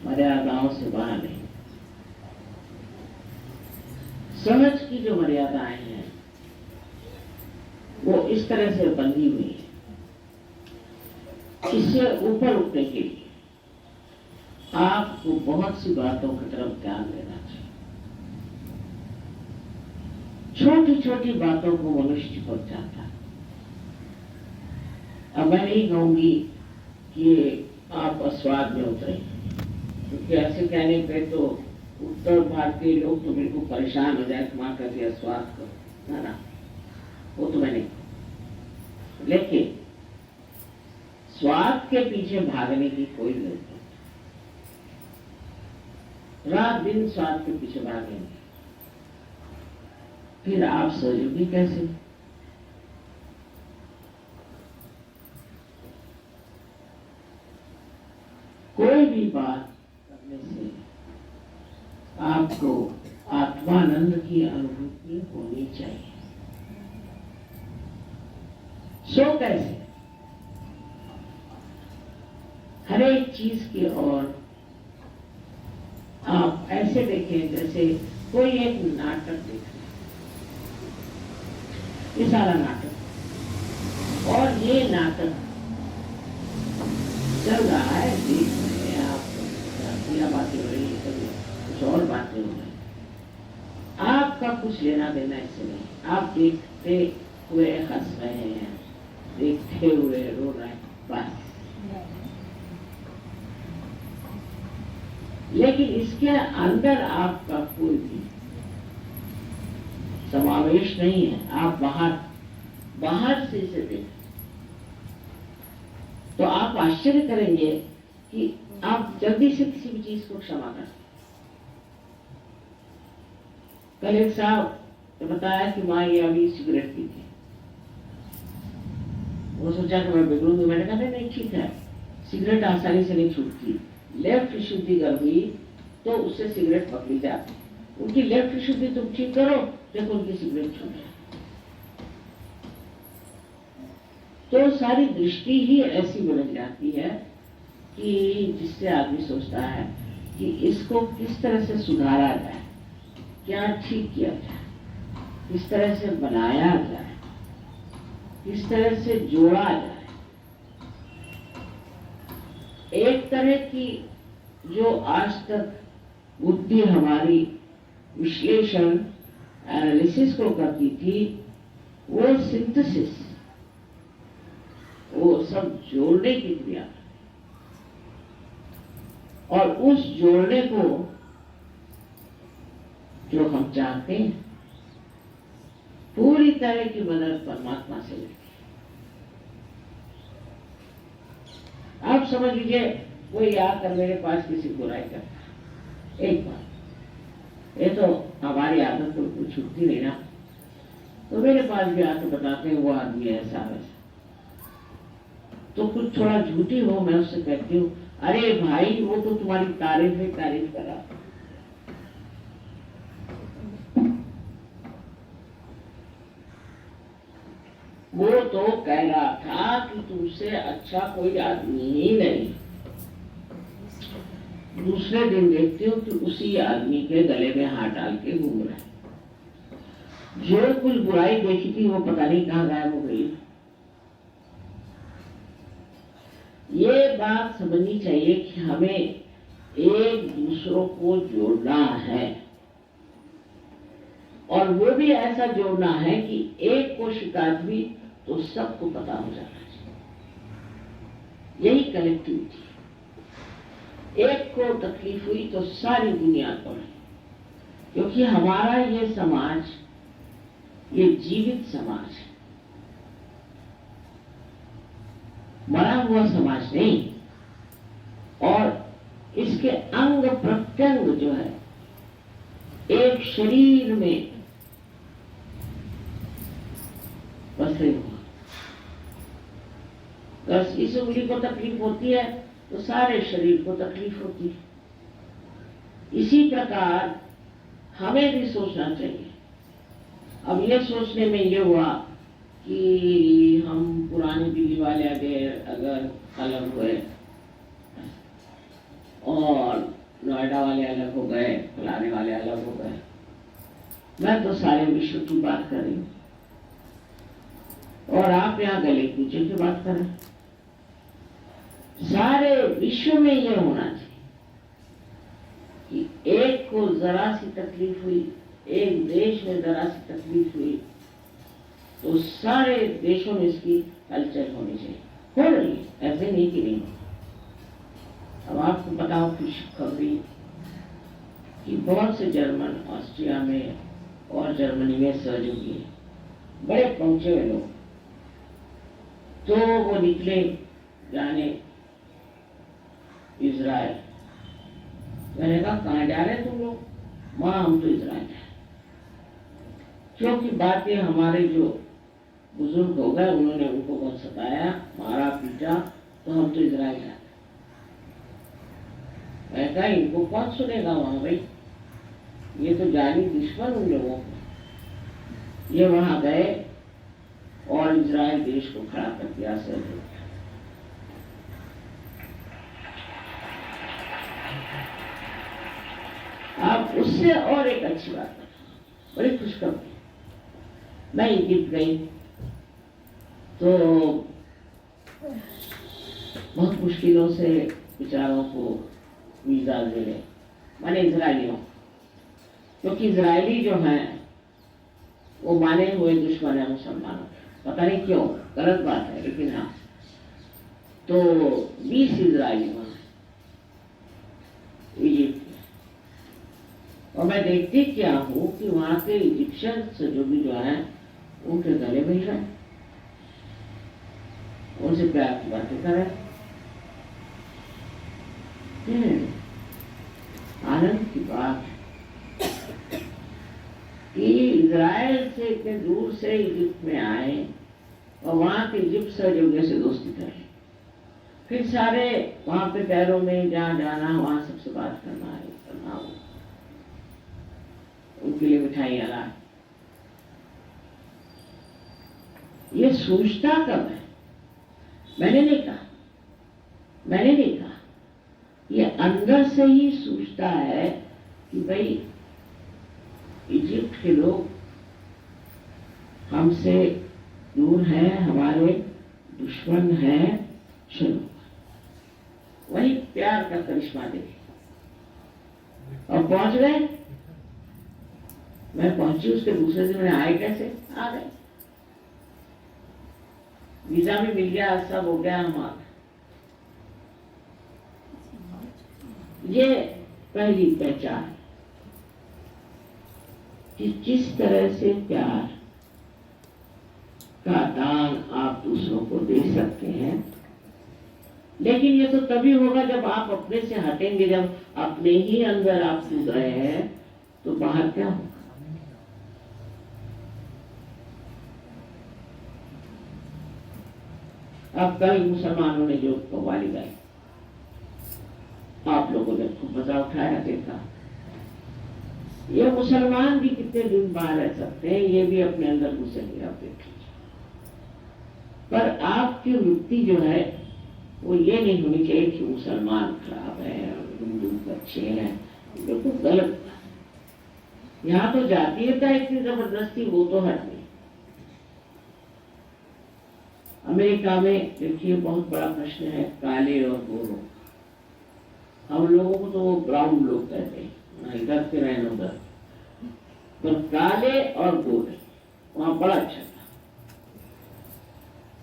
S1: मर्यादाओं से बाहर नहीं। सहज की जो मर्यादाएं हैं वो इस तरह से बंधी हुई है। इससे ऊपर उठने के लिए आपको बहुत सी बातों की तरफ ध्यान देना चाहिए। छोटी छोटी बातों को मनुष्य चिपक जाता है। अब मैं नहीं कहूंगी कि आप अस्वाद में उतरे, क्योंकि ऐसे कहने पे तो उत्तर भारतीय लोग तो बिल्कुल परेशान हो जाए, मां कहती है स्वाद करो, है ना, वो तो मैंने। लेकिन स्वाद के पीछे भागने की कोई जरूरत नहीं। रात दिन स्वाद के पीछे भागेंगे, फिर आप सोचोगे कैसे। कोई भी बात करने से आपको आत्मानंद की अनुभूति होनी चाहिए। सो कैसे? हर एक चीज की ओर आप ऐसे देखें जैसे कोई एक नाटक देख रहे हैं, ये सारा नाटक, और ये नाटक चल रहा है, देख रहे हैं आप, बातें हो रही है, कभी कुछ और बातें हो रही, आपका कुछ लेना देना इससे नहीं। आप देखते हुए हंस रहे हैं, देखते हुए रो रहे हैं, बस। लेकिन इसके अंदर आपका कोई भी समावेश नहीं है। आप बाहर से इसे देखें तो आप आश्चर्य करेंगे कि आप जल्दी से किसी भी चीज को क्षमा कर। कल एक साहब ने बताया कि माँ ये अभी सिगरेट पी थी, वो सोचा कि मैं बिगड़ूंगी। मैंने कहा नहीं ठीक है, सिगरेट आसानी से नहीं छूटती, लेफ्ट शुद्धि कर हुई तो उससे सिगरेट पकड़ी जाती, उनकी लेफ्ट शुद्धि तुम ठीक करो, देखो उनकी सिगरेट छूट जाए। तो सारी दृष्टि ही ऐसी बदल जाती है कि जिससे आदमी सोचता है कि इसको किस तरह से सुधारा जाए, क्या ठीक किया जाए, किस तरह से बनाया जाए, किस तरह से जोड़ा जाए। एक तरह की जो आज तक बुद्धि हमारी विश्लेषण एनालिसिस को करती थी, वो सिंथेसिस, वो सब जोड़ने की क्रिया, और उस जोड़ने को जो हम चाहते हैं पूरी तरह की मदद परमात्मा से लेते हैं। आप समझ लीजिए कोई आकर मेरे पास किसी बुराई करता, एक बार ये तो हमारी आदत को कुछ छूटती नहीं ना, तो मेरे पास भी आकर बताते हैं वो आदमी ऐसा वैसा, तो कुछ थोड़ा झूठी हो, मैं उससे कहती हूँ अरे भाई वो तो तुम्हारी तारीफ कर रहा था। वो तो कह रहा था कि तुमसे अच्छा कोई आदमी ही नहीं। दूसरे दिन देखती हूँ कि उसी आदमी के गले में हाथ डाल के घूम रहा है। जो कुछ बुराई देखी थी वो पता नहीं कहाँ गायब हो गई। ये बात समझनी चाहिए कि हमें एक दूसरों को जोड़ना है, और वो भी ऐसा जोड़ना है कि एक को शिकायत हुई तो सबको पता हो जाना चाहिए। यही कनेक्टिविटी। एक को तकलीफ हुई तो सारी दुनिया को है, क्योंकि हमारा ये समाज, ये जीवित समाज है, मरा हुआ समाज नहीं। और इसके अंग प्रत्यंग जो है एक शरीर में बसे हुआ। बस इस उंगली को तकलीफ होती है तो सारे शरीर को तकलीफ होती है। इसी प्रकार हमें भी सोचना चाहिए। अब ये सोचने में ये हुआ कि हम पुरानी दिल्ली वाले अगर अलग हुए और नोएडा वाले अलग हो गए, फलाने वाले अलग हो गए, मैं तो सारे विश्व की बात कर रही हूँ और आप यहाँ गले कूचे की बात कर रहे हैं। सारे विश्व में ये होना चाहिए कि एक को जरा सी तकलीफ हुई, एक देश में जरा सी तकलीफ हुई तो सारे देशों में इसकी हलचल होनी चाहिए। हो रही है, ऐसे नहीं कि नहीं। अब आपको बताओ खुशखबरी कि बहुत से जर्मन ऑस्ट्रिया में और जर्मनी में सहयोगी बड़े पहुंचे हुए लोग, तो वो निकले जाने इजराइल। मैंने कहा कहाँ जा रहे तुम लोग? माँ हम तो इजराइल हैं। क्योंकि बातें हमारे जो बुजुर्ग हो गए, उन्होंने उनको बहुत सताया, मारा पीटा, तो हम तो इजराइल जाते। मैं कहा इनको कौन सुनेगा वहां भाई, ये तो जानी दुश्मन उन लोगों को। ये वहां गए और इजराइल देश को खड़ा कर दिया सहयोग। आप उससे और एक अच्छी बात है, बड़ी खुशखबरी। मैं इजिप्ट गई तो बहुत मुश्किलों से बेचारों को वीजा मिले, माने इजरायलियों, क्योंकि इजरायली जो हैं वो माने हुए दुश्मन है मुसलमानों के। पता नहीं क्यों, गलत बात है, लेकिन हाँ। तो 20 इजरायली वहां इजिप्ट में, और मैं देखती क्या हूँ कि वहां के इजिप्शियंस जो हैं उनके गले मिल रहे, उनसे प्यार की बातें कर रहे। आनंद की बात कि इजराइल से इतने दूर से इजिप्ट में आए और वहां के इजिप्ट से दोस्ती करें, फिर सारे वहां पे पैरों में जहाँ जाना वहां सबसे बात करना है, करना हो, उनके लिए मिठाइयाँ ला। ये सोचता कब है? मैंने नहीं कहा, ये अंदर से ही सोचता है कि भाई इजिप्ट के लोग हमसे दूर हैं, हमारे दुश्मन हैं, चलो वही प्यार का करिश्मा देखे। और पहुंच गए, मैं पहुंची, उसके दूसरे दिन में आए, कैसे आ गए, वीजा भी मिल गया, सब हो गया हमारा। ये पहली पहचान कि किस तरह से प्यार का दान आप दूसरों को दे सकते हैं। लेकिन ये तो तभी होगा जब आप अपने से हटेंगे, जब अपने ही अंदर आप कूद रहे हैं तो बाहर क्या होगा? अब कल मुसलमानों ने जो कव्वाली गाई, आप लोगों ने खूब मजा उठाया, देखा। ये मुसलमान भी कितने दिन बाहर रह सकते हैं, ये भी अपने अंदर घुसेंगे, आप देखिए। पर आपकी वृत्ति जो है वो ये नहीं होनी चाहिए कि मुसलमान खराब है और हिंदू अच्छे हैं, बिल्कुल गलत। यहाँ तो जातीयता इतनी जबरदस्ती, वो तो हट नहीं। अमेरिका में देखिए बहुत बड़ा प्रश्न है काले और गोरों। हम लोगों को तो वो ब्राउन लोग कहते हैं, ना इधर के रहने उधर, पर काले और गोरे वहां बड़ा अच्छा था।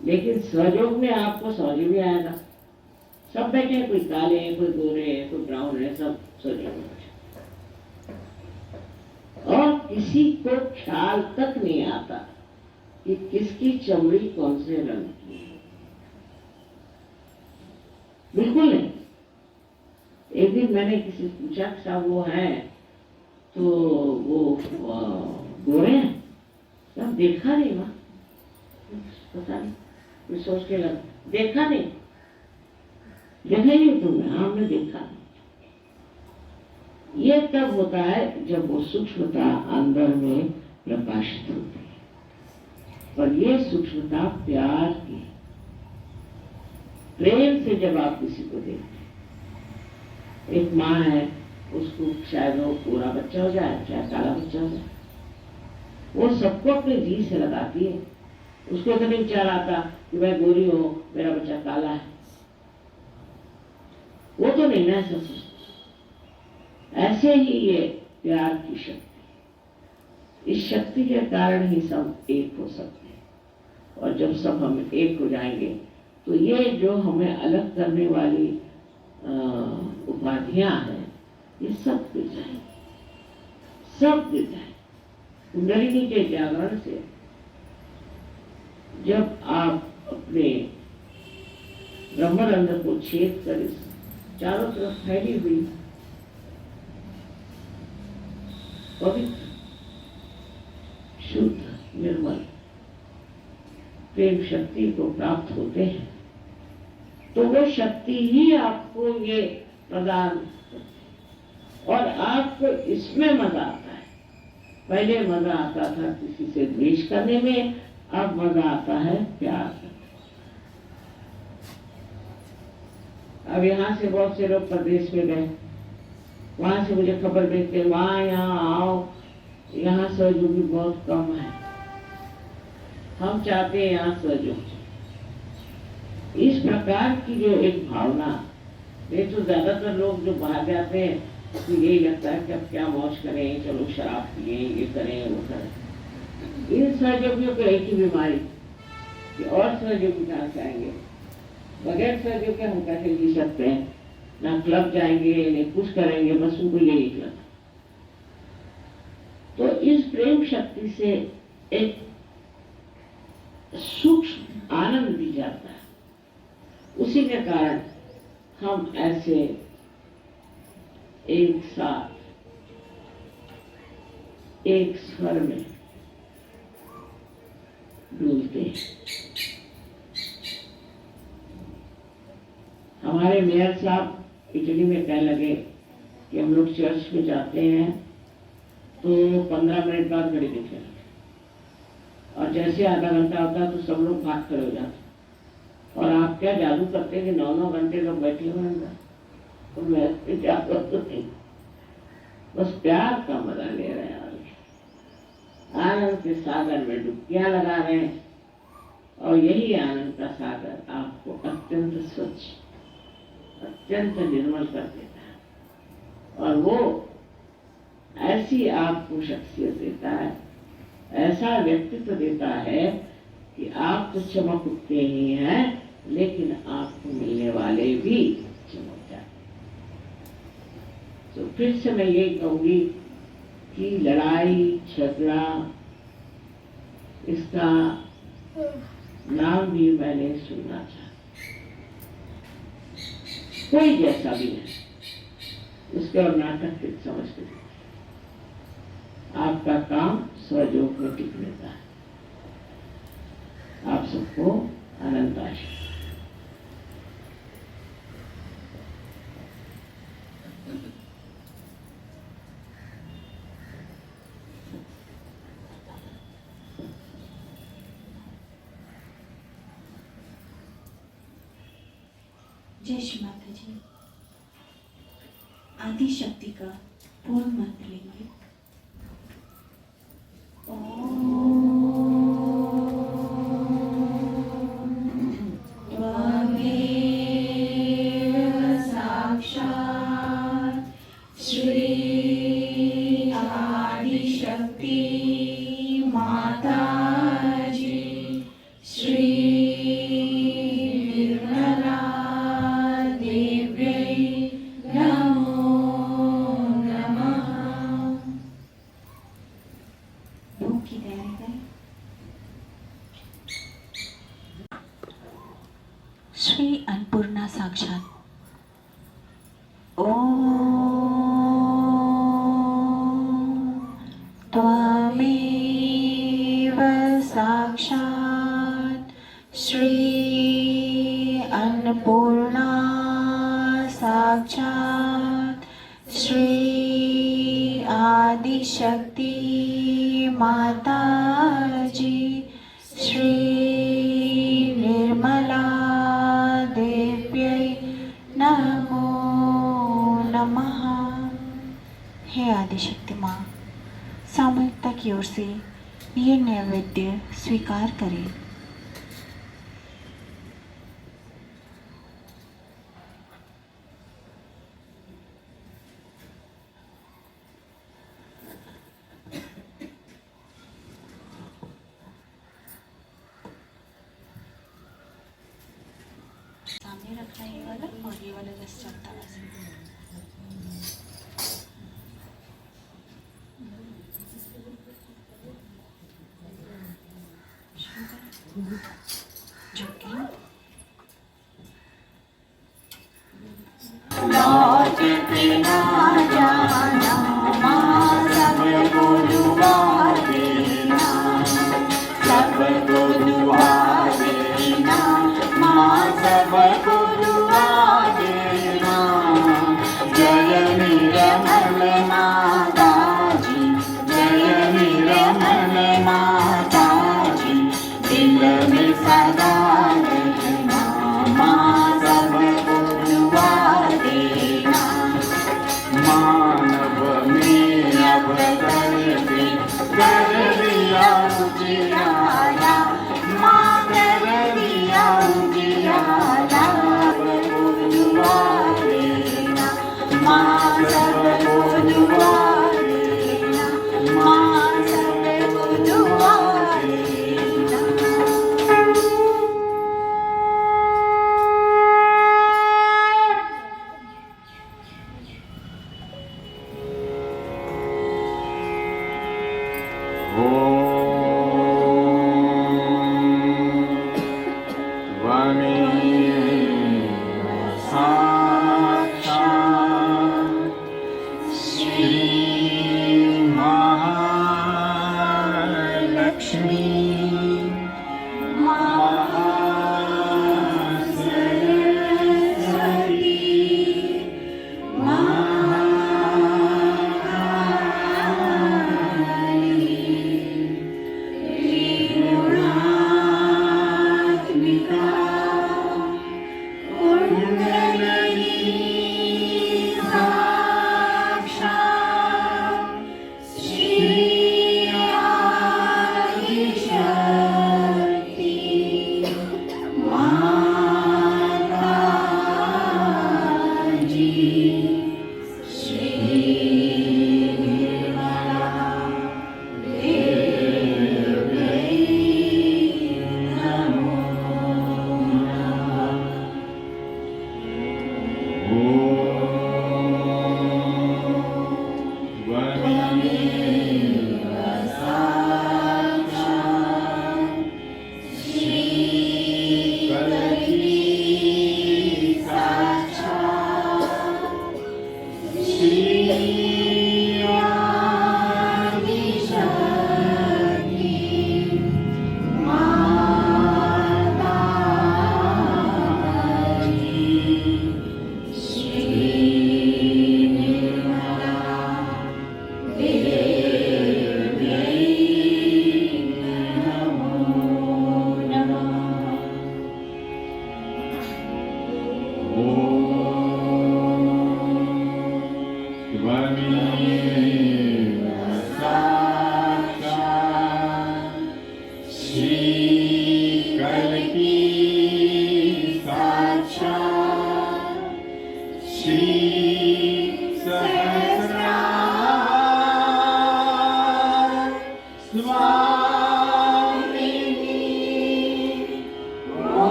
S1: लेकिन सहयोग में आपको समझ में आएगा, सब बैठे हैं, कोई काले हैं, कोई गोरे हैं, कोई ब्राउन है, सब सहयोग में, और किसी को ख्याल तक नहीं आता कि किसकी चमड़ी कौन से रंग की है, बिल्कुल नहीं। एक दिन मैंने किसी से पूछा कि साहब वो है तो वो गोरे हैं? साहब देखा नहीं, वहां पता नहीं, मैं सोच के लगा, देखा नहीं तुमने? हाँ, हमने देखा नहीं। ये तब होता है जब वो सूक्ष्मता अंदर में प्रकाशित होती है, और ये सूक्ष्मता प्यार की, प्रेम से जब आप किसी को देखते हैं। एक माँ है, उसको शायद वो पूरा बच्चा हो जाए, चाहे काला बच्चा हो जाए, वो सबको अपने जी से लगाती है। उसको कभी विचार आता कि मैं गोरी हो, मेरा बच्चा काला है, वो तो नहीं ना ऐसा सोचता। ऐसे ही ये प्यार की शक्ति, इस शक्ति के कारण ही सब एक हो सकते हैं। और जब सब हम एक हो जाएंगे तो ये जो हमें अलग करने वाली उपाधियां हैं, ये सब गिर जाएंगी, सब गिर जाएंगे। कुंडलिनी के जागरण से जब आप अपने ब्रह्मरंध्र को छेद कर इस चारों तरफ फैली हुई पवित्र, शुद्ध, निर्मल प्रेम शक्ति को प्राप्त होते हैं, तो वो शक्ति ही आपको ये प्रदान करती है। और आपको इसमें मजा आता है। पहले मजा आता था किसी से द्वेष करने में, अब मजा आता है प्यार करने। अब यहाँ से बहुत से लोग प्रदेश में गए, वहां से मुझे खबर भेजते वहां यहाँ आओ, यहाँ सहयोगी बहुत कम है, हम चाहते हैं यहाँ सहयोग। इस प्रकार की जो एक भावना, ये तो ज्यादातर लोग जो बाहर जाते हैं तो यही लगता है कि अब क्या मौज करें, चलो शराब पिए, ये करें वो करें। इन सहयोगियों को एक ही बीमारी कि और सहयोगी कहाँ से आएंगे, बगैर सहयोग के हम कैसे जी सकते हैं, ना क्लब जाएंगे न कुछ करेंगे, बस उनको यही क्लब। तो इस प्रेम शक्ति से एक सूक्ष्म आनंद भी जाता है। उसी के कारण हम ऐसे एक साथ एक स्वर में डूबते हैं। हमारे मेयर साहब इटली में कहने लगे कि हम लोग चर्च में जाते हैं तो 15 मिनट बाद घड़ी दिखने लगे, और जैसे आधा घंटा होता है तो सब लोग भाग खड़े हो जाते। और आप क्या जादू करते हैं कि 9-9 घंटे लोग बैठे हुए हैं, तो मैं जादू तो नहीं, बस प्यार का मजा ले रहे हैं, आनंद के सागर में डुबकियां लगा रहे हैं। और यही आनंद का सागर आपको अत्यंत स्वच्छ, अत्यंत निर्मल कर देता है, और वो ऐसी आपको शख्सियत देता है, ऐसा व्यक्तित्व देता है कि आप तो चमक उठते ही हैं, लेकिन आपको मिलने वाले भी चमक जाते। तो फिर से मैं यही कहूंगी कि लड़ाई झगड़ा इसका नाम भी मैंने सुना था, कोई जैसा भी नहीं, उसके और नाटक के समझते। आपका काम सहयोग में टिकने का है। आप सबको अनंत आशीर्वाद।
S2: जय श्री माता जी। आदि शक्ति का पूर्ण मंत्र लेंगे। श्री अन्नपूर्णा साक्षात। ओम त्वमेव साक्षात् श्री अन्नपूर्णा साक्षात् श्री आदिशक्ति माता जी श्री निर्मला देव्यै नमो नमः। हे आदिशक्ति माँ, सामूहिकता की ओर से ये नैवेद्य स्वीकार करें। सामने रखना ये वाला, और ये वाला जैसे चलता है वैसे। लौट के ना जाना माँ, सबको दुआ देना, सबको दुआ देना माँ, सबको दुआ देना। जय निर्मल माता जी, जय निर्मल माता जी, दिल में सदा रहना माँ, सबको दुआ देना माँ। उजियारा माँ कर दिया उजियारा दुआ देना माँ सबको दुआ देना माँ सबको दुआ देना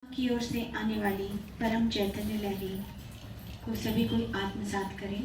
S2: की ओर से आने वाली परम चैतन्य लहरी को सभी कोई आत्मसात करें।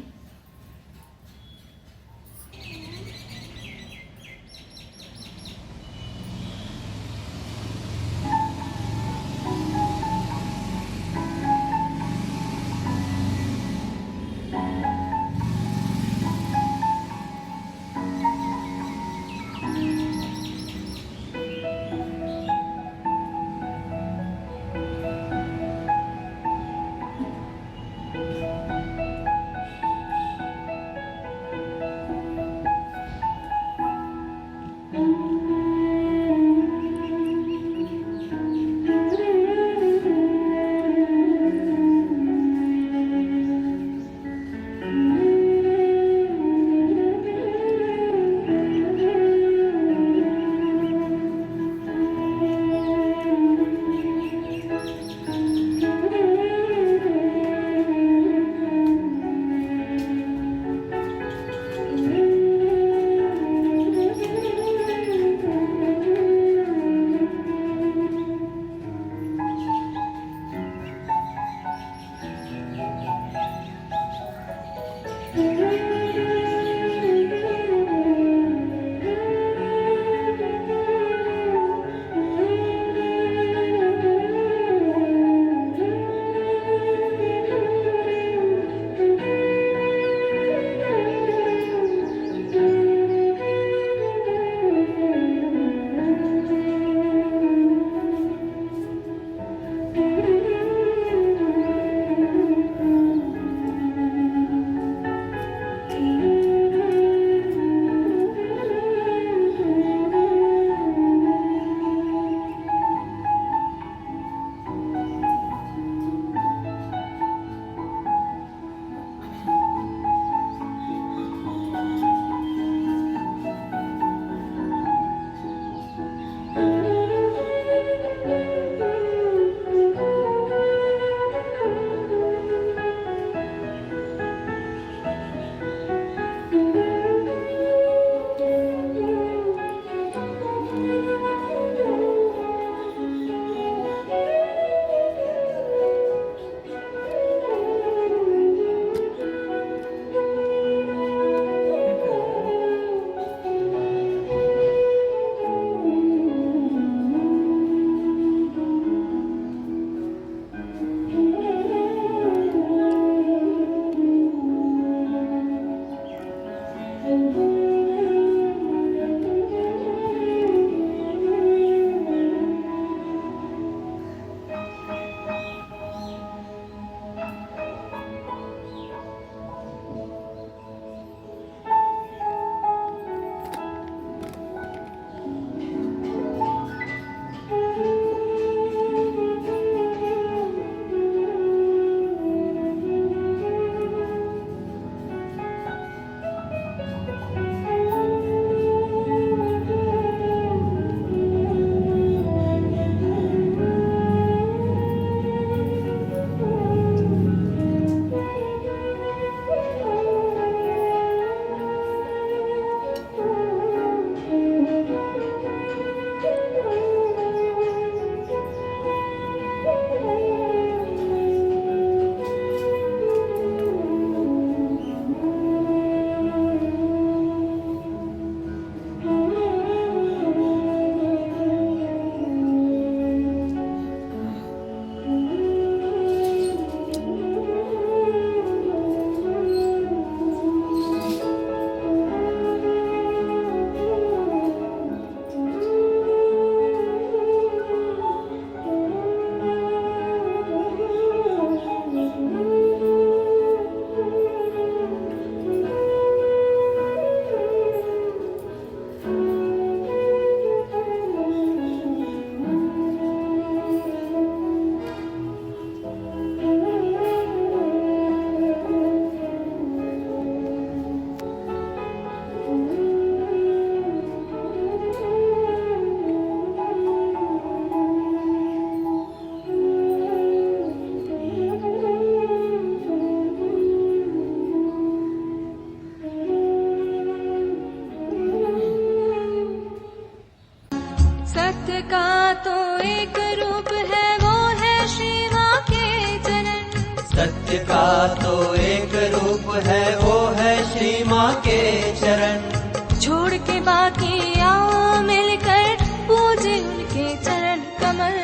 S3: सत्य का तो एक रूप है, वो है श्री माँ के चरण।
S4: छोड़ के बाकी आओ मिलकर पूजे उनके चरण कमल।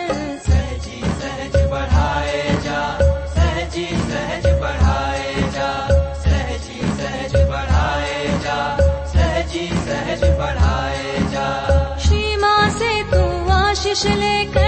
S3: सहजी सहज बढ़ाए जा, सहजी सहज बढ़ाए जा, सहजी सहज बढ़ाए जा, सहजी सहज बढ़ाए जा।
S4: श्री माँ से तू आशीष लेकर